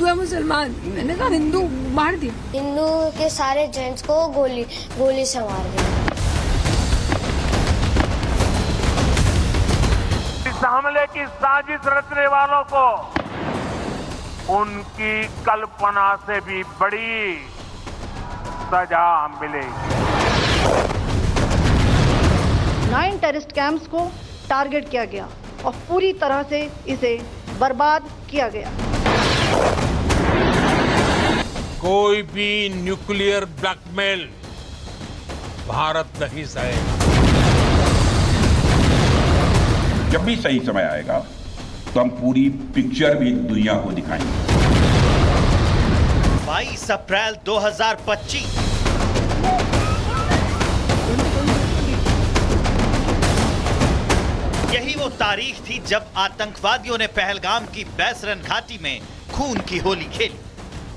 है मुसलमान, मैंने कहा हिंदू, मार दिया। हिंदू के सारे जेंट्स को गोली से मार दिया। इस हमले की साजिश रचने वालों को उनकी कल्पना से भी बड़ी सजा मिलेगी। 9 टेररिस्ट कैंप्स को टारगेट किया गया और पूरी तरह से इसे बर्बाद किया गया। कोई भी न्यूक्लियर ब्लैकमेल भारत नहीं सहेगा। जब भी सही समय आएगा तो हम पूरी पिक्चर भी दुनिया को दिखाएंगे। 22 अप्रैल 2025 यही वो तारीख थी जब आतंकवादियों ने पहलगाम की बैसरन घाटी में खून की होली खेली।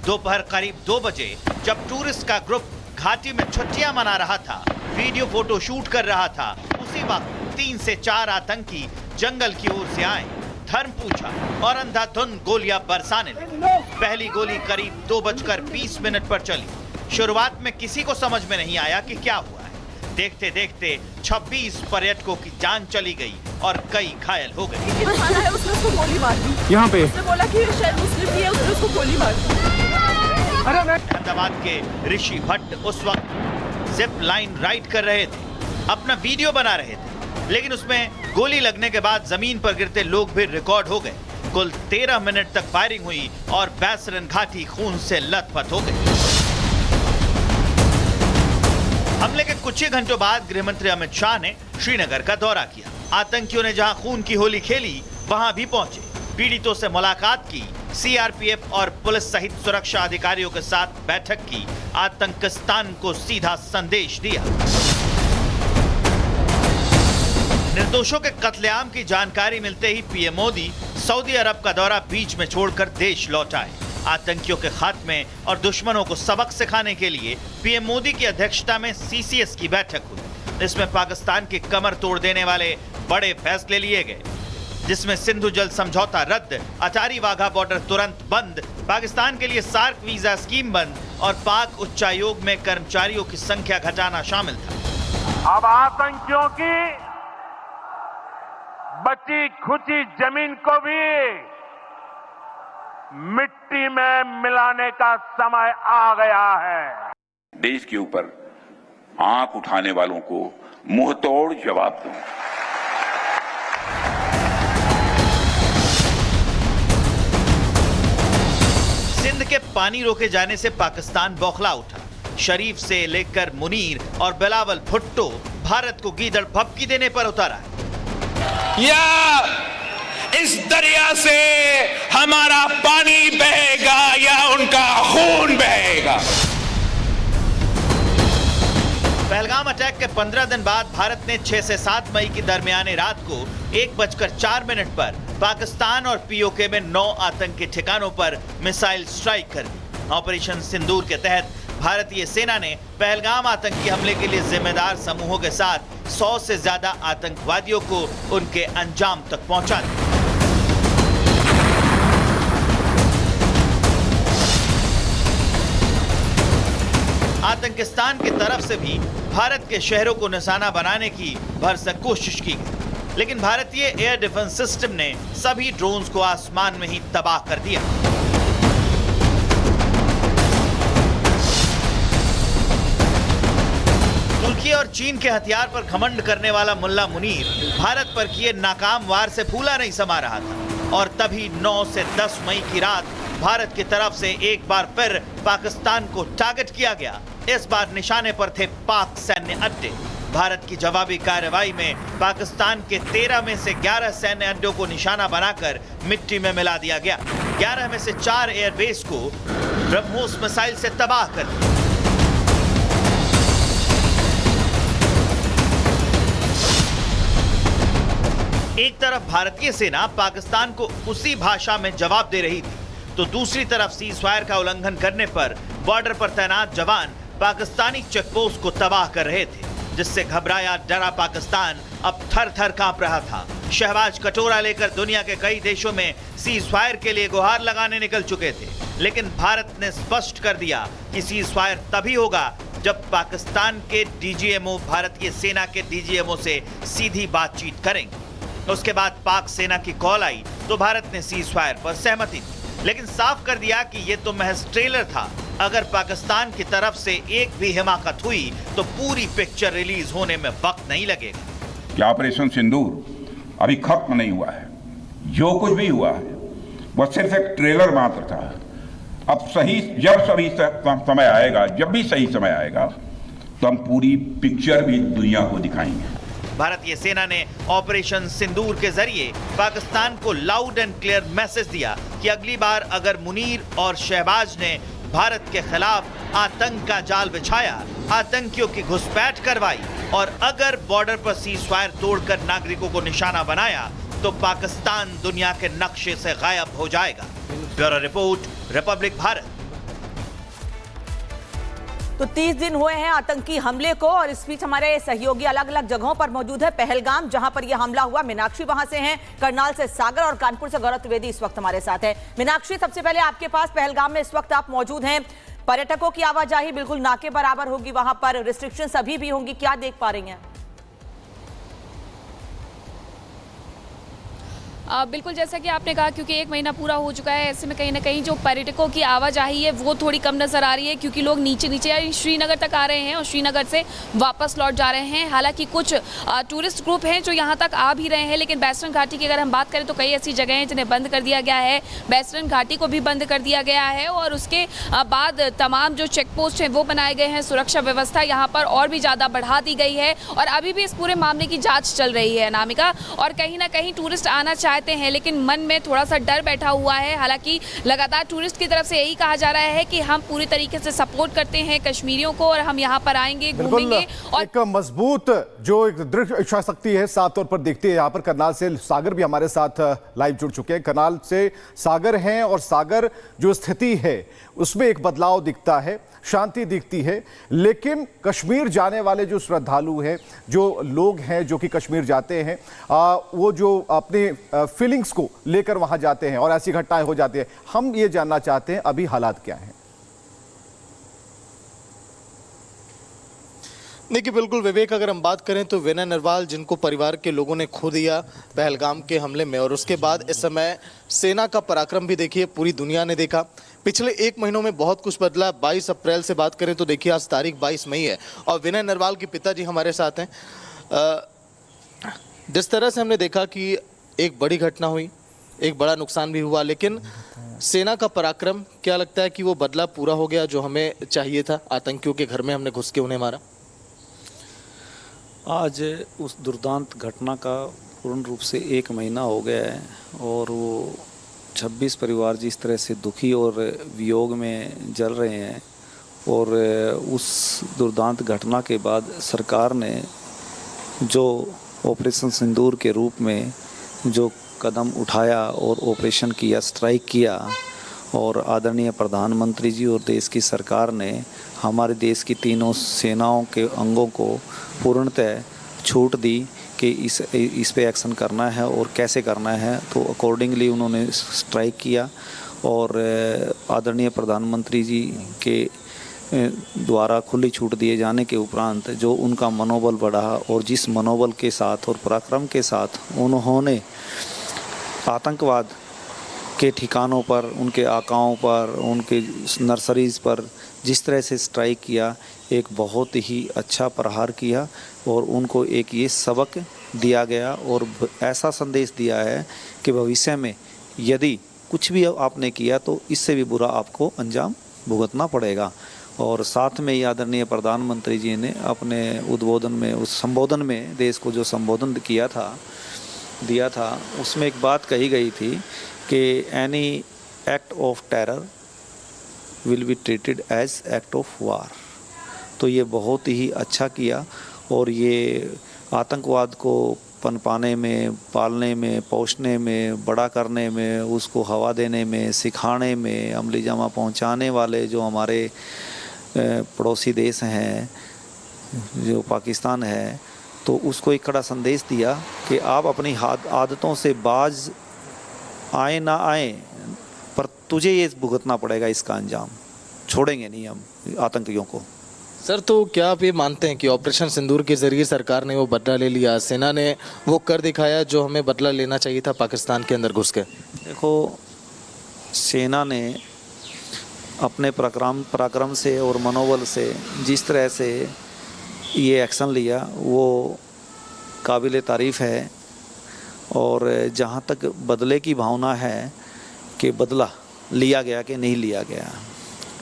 दोपहर करीब 2 बजे जब टूरिस्ट का ग्रुप घाटी में छुट्टियां मना रहा था, वीडियो फोटो शूट कर रहा था, उसी वक्त 3 से 4 आतंकी जंगल की ओर से आए, धर्म पूछा और अंधाधुंध गोलियां बरसाने लगे। पहली गोली करीब 2:20 पर चली। शुरुआत में किसी को समझ में नहीं आया कि क्या हुआ है। देखते देखते 26 पर्यटकों की जान चली गई और कई घायल हो गए। उसने उसको गोली मार दी। यहाँ पे उसने बोला कि शायद मुस्लिम ही है, उसने उसको गोली मार दी। अहमदाबाद के ऋषि भट्ट उस वक्त जिप लाइन राइड कर रहे थे, अपना वीडियो बना रहे थे, लेकिन उसमें गोली लगने के बाद जमीन पर गिरते लोग भी रिकॉर्ड हो गए। कुल 13 मिनट तक फायरिंग हुई और बैसरन घाटी खून से लथपथ हो गई। हमले के कुछ ही घंटों बाद गृहमंत्री अमित शाह ने श्रीनगर का दौरा किया। आतंकियों ने जहां खून की होली खेली, वहां भी पहुंचे, पीड़ितों से मुलाकात की, सीआरपीएफ और पुलिस सहित सुरक्षा अधिकारियों के साथ बैठक की, आतंकिस्तान को सीधा संदेश दिया। निर्दोषों के कत्लेआम की जानकारी मिलते ही पीएम मोदी सऊदी अरब का दौरा बीच में छोड़कर देश लौट आए। आतंकियों के खात्मे और दुश्मनों को सबक सिखाने के लिए पीएम मोदी की अध्यक्षता में सीसीएस की बैठक हुई। इसमें पाकिस्तान की कमर तोड़ देने वाले बड़े फैसले लिए गए, जिसमें सिंधु जल समझौता रद्द, अटारी वाघा बॉर्डर तुरंत बंद, पाकिस्तान के लिए सार्क वीजा स्कीम बंद और पाक उच्चायोग में कर्मचारियों की संख्या घटाना शामिल था। अब आतंकियों की बची खुची जमीन को भी मिट्टी में मिलाने का समय आ गया है। देश के ऊपर आंख उठाने वालों को मुंहतोड़ जवाब दूं। सिंध के पानी रोके जाने से पाकिस्तान बौखला उठा। शरीफ से लेकर मुनीर और बिलावल भुट्टो भारत को गीदड़ भभकी देने पर उतारा है। या इस दरिया से हमारा पानी बहेगा या उनका खून बहेगा। पहलगाम अटैक के 15 दिन बाद भारत ने 6 से 7 मई की दरमियानी रात को 1:04 पर पाकिस्तान और पीओके में 9 आतंकी ठिकानों पर मिसाइल स्ट्राइक कर दी। ऑपरेशन सिंदूर के तहत भारतीय सेना ने पहलगाम आतंकी हमले के लिए जिम्मेदार समूहों के साथ 100 से ज्यादा आतंकवादियों को उनके अंजाम तक पहुंचा दिया। आतंकिस्तान की तरफ से भी भारत के शहरों को निशाना बनाने की भरसक कोशिश की गई, लेकिन भारतीय एयर डिफेंस सिस्टम ने सभी ड्रोन्स को आसमान में ही तबाह कर दिया। तुर्की और चीन के हथियार पर घमंड करने वाला मुल्ला मुनीर भारत पर किए नाकाम वार से फूला नहीं समा रहा था और तभी 9 से 10 मई की रात भारत की तरफ से एक बार फिर पाकिस्तान को टारगेट किया गया। इस बार निशाने पर थे पाक सैन्य अड्डे। भारत की जवाबी कार्रवाई में पाकिस्तान के 13 में से 11 सैन्य अड्डों को निशाना बनाकर मिट्टी में मिला दिया गया। 11 में से 4 एयरबेस को ब्रह्मोस मिसाइल से तबाह कर दिया। एक तरफ भारतीय सेना पाकिस्तान को उसी भाषा में जवाब दे रही थी, तो दूसरी तरफ सीज फायर का उल्लंघन करने पर बॉर्डर पर तैनात जवान पाकिस्तानी चेकपोस्ट को तबाह कर रहे थे, जिससे घबराया डरा पाकिस्तान अब थर थर कांप रहा था। शहबाज कटोरा लेकर दुनिया के कई देशों में सीज फायर के लिए गुहार लगाने निकल चुके थे, लेकिन भारत ने स्पष्ट कर दिया कि सीज़फायर तभी होगा जब पाकिस्तान के डीजीएमओ भारतीय सेना के डीजीएमओ से सीधी बातचीत करेंगे। उसके बाद पाक सेना की कॉल आई तो भारत ने सीज़फायर पर सहमति दी, लेकिन साफ कर दिया कि यह तो महज ट्रेलर था। अगर पाकिस्तान की तरफ से एक भी हिमाकत हुई तो पूरी पिक्चर रिलीज होने में वक्त नहीं लगेगा। कि ऑपरेशन सिंदूर अभी खत्म नहीं हुआ है। जो कुछ भी हुआ है वह सिर्फ एक ट्रेलर मात्र था। अब समय आएगा, जब भी सही समय आएगा तो हम पूरी पिक्चर भी दुनिया को दिखाएंगे। भारतीय सेना ने ऑपरेशन सिंदूर के जरिए पाकिस्तान को लाउड एंड क्लियर मैसेज दिया कि अगली बार अगर मुनीर और शहबाज ने भारत के खिलाफ आतंक का जाल बिछाया, आतंकियों की घुसपैठ करवाई और अगर बॉर्डर पर सीज़फायर तोड़कर नागरिकों को निशाना बनाया तो पाकिस्तान दुनिया के नक्शे से गायब हो जाएगा। Bureau report, Republic Bharat. तो 30 दिन हुए हैं आतंकी हमले को और इस बीच हमारे सहयोगी अलग अलग जगहों पर मौजूद है। पहलगाम जहां पर यह हमला हुआ, मीनाक्षी वहां से हैं, करनाल से सागर और कानपुर से गौरव त्रिवेदी इस वक्त हमारे साथ है। मीनाक्षी, सबसे पहले आपके पास पहलगाम में इस वक्त आप मौजूद हैं, पर्यटकों की आवाजाही बिल्कुल नाके बराबर होगी, वहां पर रिस्ट्रिक्शंस अभी भी होंगी, क्या देख पा रही हैं? बिल्कुल, जैसा कि आपने कहा, क्योंकि 1 महीना पूरा हो चुका है, ऐसे में कहीं ना कहीं जो पर्यटकों की आवाजाही है वो थोड़ी कम नज़र आ रही है, क्योंकि लोग नीचे श्रीनगर तक आ रहे हैं और श्रीनगर से वापस लौट जा रहे हैं। हालांकि कुछ टूरिस्ट ग्रुप हैं जो यहाँ तक आ भी रहे हैं, लेकिन बैसरन घाटी की अगर हम बात करें तो कई ऐसी जगह हैं जिन्हें बंद कर दिया गया है। बैसरन घाटी को भी बंद कर दिया गया है और उसके बाद तमाम जो चेक पोस्ट हैं वो बनाए गए हैं। सुरक्षा व्यवस्था यहाँ पर और भी ज़्यादा बढ़ा दी गई है और अभी भी इस पूरे मामले की जाँच चल रही है अनामिका। और कहीं ना कहीं टूरिस्ट आना चाहते हैं, लेकिन मन में थोड़ा सा डर बैठा हुआ है। हालांकि लगातार टूरिस्ट की तरफ से यही कहा जा रहा है कि हम पूरी तरीके से सपोर्ट करते हैं कश्मीरियों को और हम यहाँ पर आएंगे, घूमेंगे। और एक मजबूत जो एक दृढ़ इच्छा शक्ति है साफ तौर पर दिखती है। यहाँ पर करनाल से सागर भी हमारे साथ लाइव जुड़ चुके हैं। करनाल से सागर हैं और सागर जो स्थिति है उसमें एक बदलाव दिखता है, शांति दिखती है, लेकिन कश्मीर जाने वाले जो श्रद्धालु हैं, जो लोग हैं जो कि कश्मीर जाते हैं, वो जो अपने फीलिंग्स को लेकर वहां जाते हैं और ऐसी घटनाएं हो जाती है। हम ये जानना चाहते हैं अभी हालात क्या हैं। देखिए, बिल्कुल विवेक, अगर हम बात करें तो विनय नरवाल, जिनको परिवार के लोगों ने खो दिया पहलगाम के हमले में, और उसके बाद इस समय सेना का पराक्रम भी देखिए पूरी दुनिया ने देखा। पिछले 1 महीनों में बहुत कुछ बदला। 22 अप्रैल से बात करें तो देखिए आज तारीख 22 मई है और विनय नरवाल के पिताजी हमारे साथ हैं। जिस तरह से हमने देखा कि एक बड़ी घटना हुई, एक बड़ा नुकसान भी हुआ, लेकिन सेना का पराक्रम, क्या लगता है कि वो बदला पूरा हो गया जो हमें चाहिए था? आतंकियों के घर में हमने घुस के उन्हें मारा। आज उस दुर्दांत घटना का पूर्ण रूप से 1 महीना हो गया है और वो 26 परिवार जिस तरह से दुखी और वियोग में जल रहे हैं, और उस दुर्दांत घटना के बाद सरकार ने जो ऑपरेशन सिंदूर के रूप में जो कदम उठाया और ऑपरेशन किया, स्ट्राइक किया, और आदरणीय प्रधानमंत्री जी और देश की सरकार ने हमारे देश की तीनों सेनाओं के अंगों को पूर्णतः छूट दी कि इस पे एक्शन करना है और कैसे करना है। तो अकॉर्डिंगली उन्होंने स्ट्राइक किया और आदरणीय प्रधानमंत्री जी के द्वारा खुली छूट दिए जाने के उपरांत जो उनका मनोबल बढ़ा और जिस मनोबल के साथ और पराक्रम के साथ उन्होंने आतंकवाद के ठिकानों पर, उनके आकाओं पर, उनके नर्सरीज़ पर जिस तरह से स्ट्राइक किया, एक बहुत ही अच्छा प्रहार किया और उनको एक ये सबक दिया गया और ऐसा संदेश दिया है कि भविष्य में यदि कुछ भी आपने किया तो इससे भी बुरा आपको अंजाम भुगतना पड़ेगा। और साथ में ही आदरणीय प्रधानमंत्री जी ने अपने उद्बोधन में, उस संबोधन में, देश को जो संबोधन दिया था उसमें एक बात कही गई थी कि any act of terror will be treated as act of war. तो ये बहुत ही अच्छा किया और ये आतंकवाद को पनपाने में, पालने में, पोषने में, बड़ा करने में, उसको हवा देने में, सिखाने में, अमली जमा पहुंचाने वाले जो हमारे पड़ोसी देश हैं, जो पाकिस्तान है, तो उसको एक कड़ा संदेश दिया कि आप अपनी आदतों से बाज आए ना आए, पर तुझे ये भुगतना पड़ेगा इसका अंजाम, छोड़ेंगे नहीं हम आतंकियों को। सर, तो क्या आप ये मानते हैं कि ऑपरेशन सिंदूर के जरिए सरकार ने वो बदला ले लिया, सेना ने वो कर दिखाया जो हमें बदला लेना चाहिए था पाकिस्तान के अंदर घुस के? देखो, सेना ने अपने पराक्रम से और मनोबल से जिस तरह से ये एक्शन लिया वो काबिल तारीफ़ है। और जहाँ तक बदले की भावना है कि बदला लिया गया कि नहीं लिया गया,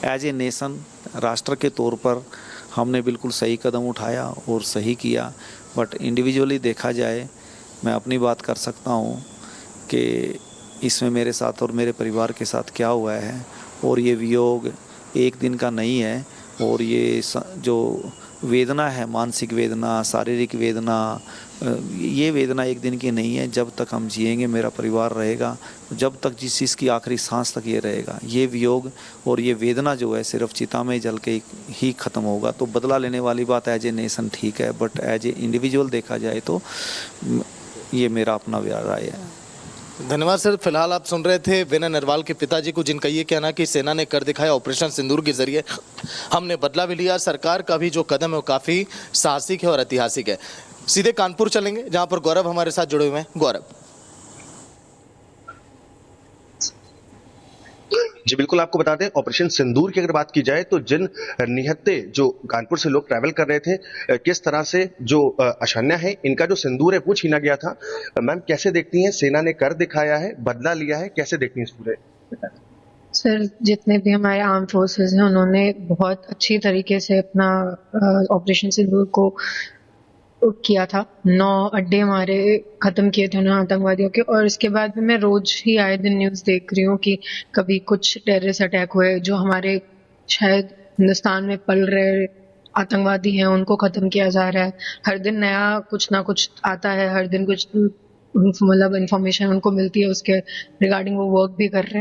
एज ए नेशन, राष्ट्र के तौर पर हमने बिल्कुल सही कदम उठाया और सही किया। बट इंडिविजुअली देखा जाए, मैं अपनी बात कर सकता हूँ कि इसमें मेरे साथ और मेरे परिवार के साथ क्या हुआ है, और ये वियोग एक दिन का नहीं है। और ये जो वेदना है, मानसिक वेदना, शारीरिक वेदना, ये वेदना एक दिन की नहीं है। जब तक हम जिएंगे, मेरा परिवार रहेगा, जब तक जिस चीज़ की आखिरी सांस तक ये रहेगा, ये वियोग और ये वेदना जो है सिर्फ चिता में जल के ही ख़त्म होगा। तो बदला लेने वाली बात एज ए नेशन ठीक है, बट एज ए इंडिविजुअल देखा जाए तो ये मेरा अपना राय है। धन्यवाद सर। फिलहाल आप सुन रहे थे विनय नरवाल के पिताजी को, जिनका ये कहना कि सेना ने कर दिखाया, ऑपरेशन सिंदूर के जरिए हमने बदला भी लिया। सरकार का भी जो कदम है वो काफ़ी साहसिक है और ऐतिहासिक है। सीधे कानपुर चलेंगे जहां पर गौरव हमारे साथ जुड़े हुए हैं। गौरव जी बिल्कुल, आपको बता दें, ऑपरेशन सिंदूर की अगर बात की जाए तो जिन निहत्ते जो कानपुर से लोग ट्रैवल कर रहे थे, किस तरह से जो अशान्या है, इनका जो सिंदूर है वो छीना गया था। मैम, कैसे देखती हैं, सेना ने कर दिखाया है, बदला लिया है, कैसे देखती हैं इस पूरे? सर, जितने भी हमारे आर्म फोर्सेस हैं उन्होंने बहुत अच्छी तरीके से अपना ऑपरेशन सिंदूर को किया था। 9 अड्डे हमारे खत्म किए थे उन्होंने आतंकवादियों के, और इसके बाद भी मैं रोज ही आए दिन न्यूज़ देख रही हूँ कि कभी कुछ टेररिस्ट अटैक हुए, जो हमारे शायद हिंदुस्तान में पल रहे आतंकवादी हैं उनको खत्म किया जा रहा है। हर दिन नया कुछ ना कुछ आता है, हर दिन कुछ मतलब इंफॉर्मेशन उनको मिलती है, उसके रिगार्डिंग वो वर्क भी कर रहे हैं।